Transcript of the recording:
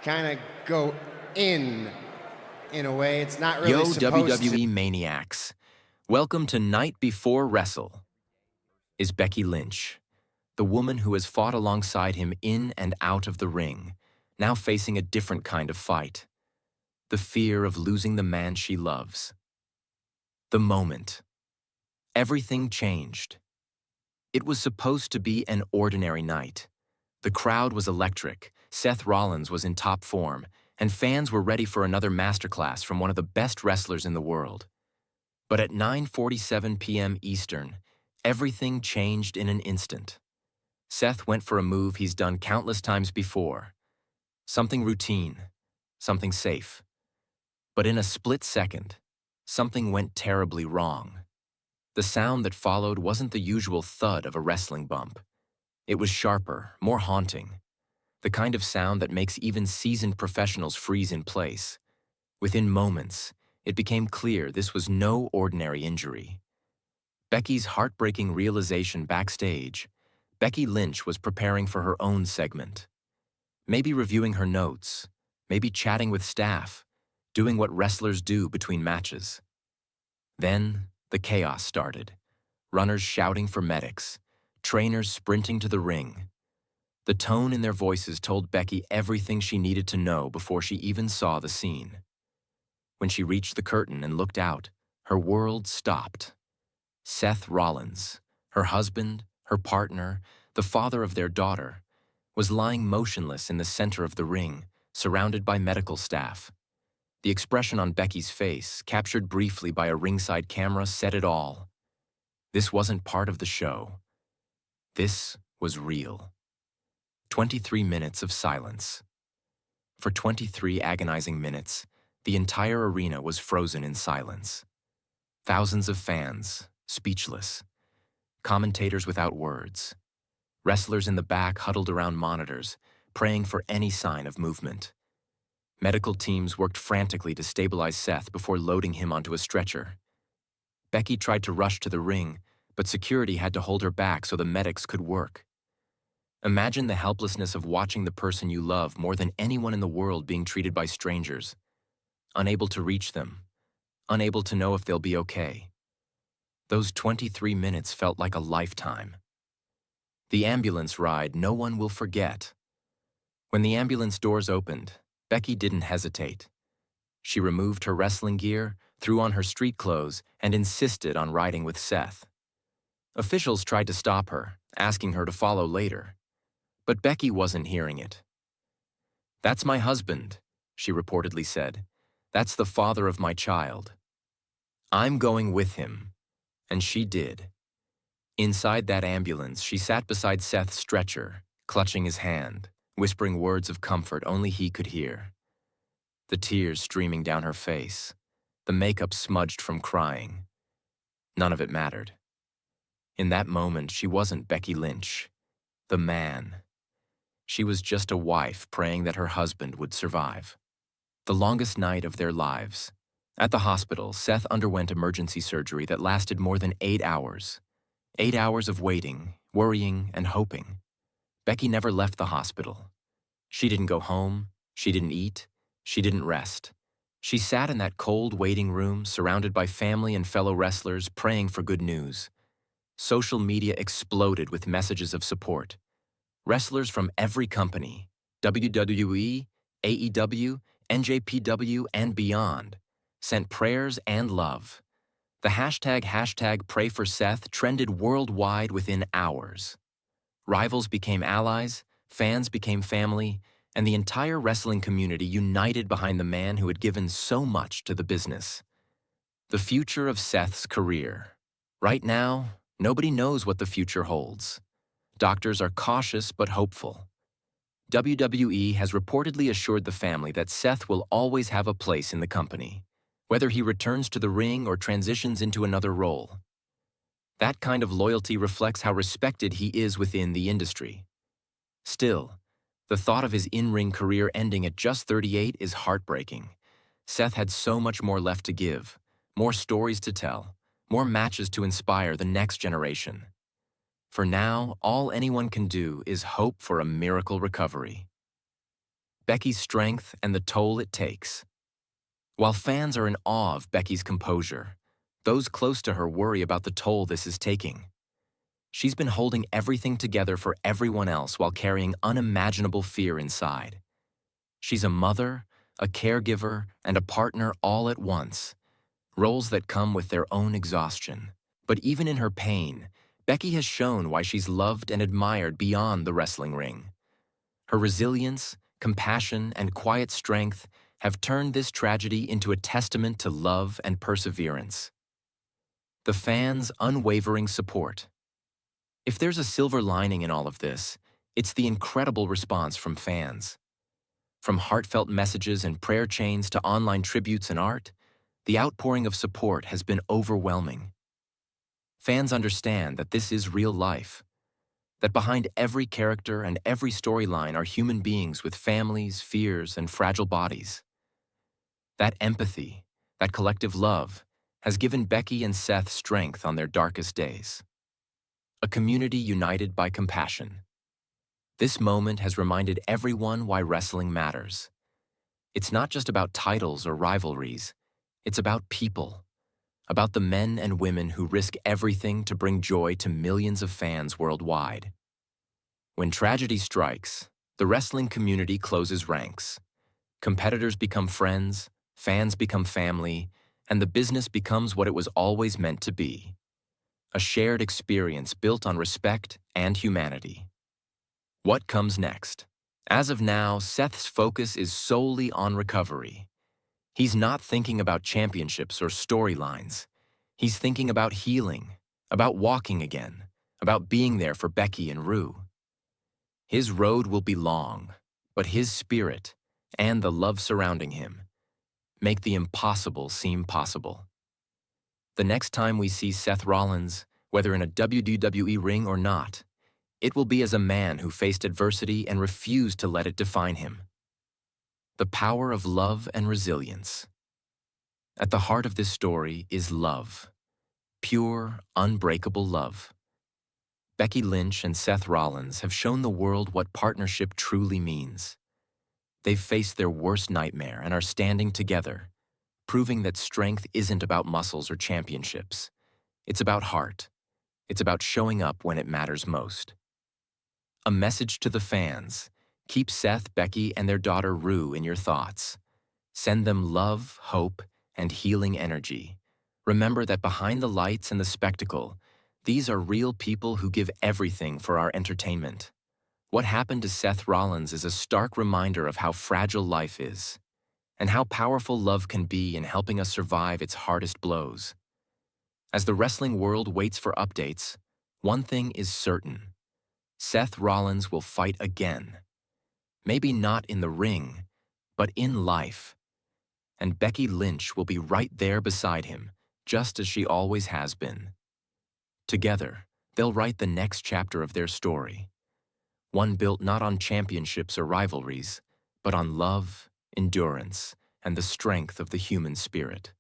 kind of go in a way. It's not really Yo, supposed to. WWE Maniacs. Welcome to Night Before Wrestle. Is Becky Lynch, the woman who has fought alongside him in and out of the ring, now facing a different kind of fight. The fear of losing the man she loves. The moment. Everything changed. It was supposed to be an ordinary night. The crowd was electric, Seth Rollins was in top form, and fans were ready for another masterclass from one of the best wrestlers in the world. But at 9:47 p.m. Eastern, everything changed in an instant. Seth went for a move he's done countless times before. Something routine, something safe. But in a split second, something went terribly wrong. The sound that followed wasn't the usual thud of a wrestling bump. It was sharper, more haunting. The kind of sound that makes even seasoned professionals freeze in place. Within moments, it became clear this was no ordinary injury. Becky's heartbreaking realization backstage, Becky Lynch was preparing for her own segment. Maybe reviewing her notes, maybe chatting with staff, doing what wrestlers do between matches. Then, the chaos started. Runners shouting for medics, trainers sprinting to the ring. The tone in their voices told Becky everything she needed to know before she even saw the scene. When she reached the curtain and looked out, her world stopped. Seth Rollins, her husband, her partner, the father of their daughter, was lying motionless in the center of the ring, surrounded by medical staff. The expression on Becky's face, captured briefly by a ringside camera, said it all. This wasn't part of the show. This was real. 23 minutes of silence. For 23 agonizing minutes, the entire arena was frozen in silence. Thousands of fans, speechless. Commentators without words. Wrestlers in the back huddled around monitors, praying for any sign of movement. Medical teams worked frantically to stabilize Seth before loading him onto a stretcher. Becky tried to rush to the ring, but security had to hold her back so the medics could work. Imagine the helplessness of watching the person you love more than anyone in the world being treated by strangers, unable to reach them, unable to know if they'll be okay. Those 23 minutes felt like a lifetime. The ambulance ride no one will forget. When the ambulance doors opened, Becky didn't hesitate. She removed her wrestling gear, threw on her street clothes, and insisted on riding with Seth. Officials tried to stop her, asking her to follow later. But Becky wasn't hearing it. "That's my husband," she reportedly said. "That's the father of my child. I'm going with him." And she did. Inside that ambulance, she sat beside Seth's stretcher, clutching his hand, whispering words of comfort only he could hear. The tears streaming down her face, the makeup smudged from crying. None of it mattered. In that moment, she wasn't Becky Lynch, the man. She was just a wife praying that her husband would survive. The longest night of their lives. At the hospital, Seth underwent emergency surgery that lasted more than 8 hours. 8 hours of waiting, worrying, and hoping. Becky never left the hospital. She didn't go home, she didn't eat, she didn't rest. She sat in that cold waiting room, surrounded by family and fellow wrestlers, praying for good news. Social media exploded with messages of support. Wrestlers from every company, WWE, AEW, NJPW, and beyond, sent prayers and love. The hashtag #PrayForSeth trended worldwide within hours. Rivals became allies, fans became family, and the entire wrestling community united behind the man who had given so much to the business. The future of Seth's career. Right now, nobody knows what the future holds. Doctors are cautious but hopeful. WWE has reportedly assured the family that Seth will always have a place in the company, whether he returns to the ring or transitions into another role. That kind of loyalty reflects how respected he is within the industry. Still, the thought of his in-ring career ending at just 38 is heartbreaking. Seth had so much more left to give, more stories to tell, more matches to inspire the next generation. For now, all anyone can do is hope for a miracle recovery. Becky's strength and the toll it takes. While fans are in awe of Becky's composure, those close to her worry about the toll this is taking. She's been holding everything together for everyone else while carrying unimaginable fear inside. She's a mother, a caregiver, and a partner all at once, roles that come with their own exhaustion. But even in her pain, Becky has shown why she's loved and admired beyond the wrestling ring. Her resilience, compassion, and quiet strength have turned this tragedy into a testament to love and perseverance. The fans' unwavering support. If there's a silver lining in all of this, it's the incredible response from fans. From heartfelt messages and prayer chains to online tributes and art, the outpouring of support has been overwhelming. Fans understand that this is real life, that behind every character and every storyline are human beings with families, fears, and fragile bodies. That empathy, that collective love, has given Becky and Seth strength on their darkest days. A community united by compassion. This moment has reminded everyone why wrestling matters. It's not just about titles or rivalries. It's about people, about the men and women who risk everything to bring joy to millions of fans worldwide. When tragedy strikes, the wrestling community closes ranks. Competitors become friends, fans become family, and the business becomes what it was always meant to be. A shared experience built on respect and humanity. What comes next? As of now, Seth's focus is solely on recovery. He's not thinking about championships or storylines. He's thinking about healing, about walking again, about being there for Becky and Rue. His road will be long, but his spirit and the love surrounding him make the impossible seem possible. The next time we see Seth Rollins, whether in a WWE ring or not, it will be as a man who faced adversity and refused to let it define him. The power of love and resilience. At the heart of this story is love. Pure, unbreakable love. Becky Lynch and Seth Rollins have shown the world what partnership truly means. They've faced their worst nightmare and are standing together, proving that strength isn't about muscles or championships. It's about heart. It's about showing up when it matters most. A message to the fans. Keep Seth, Becky, and their daughter Rue in your thoughts. Send them love, hope, and healing energy. Remember that behind the lights and the spectacle, these are real people who give everything for our entertainment. What happened to Seth Rollins is a stark reminder of how fragile life is, and how powerful love can be in helping us survive its hardest blows. As the wrestling world waits for updates, one thing is certain. Seth Rollins will fight again. Maybe not in the ring, but in life. And Becky Lynch will be right there beside him, just as she always has been. Together, they'll write the next chapter of their story. One built not on championships or rivalries, but on love, endurance, and the strength of the human spirit.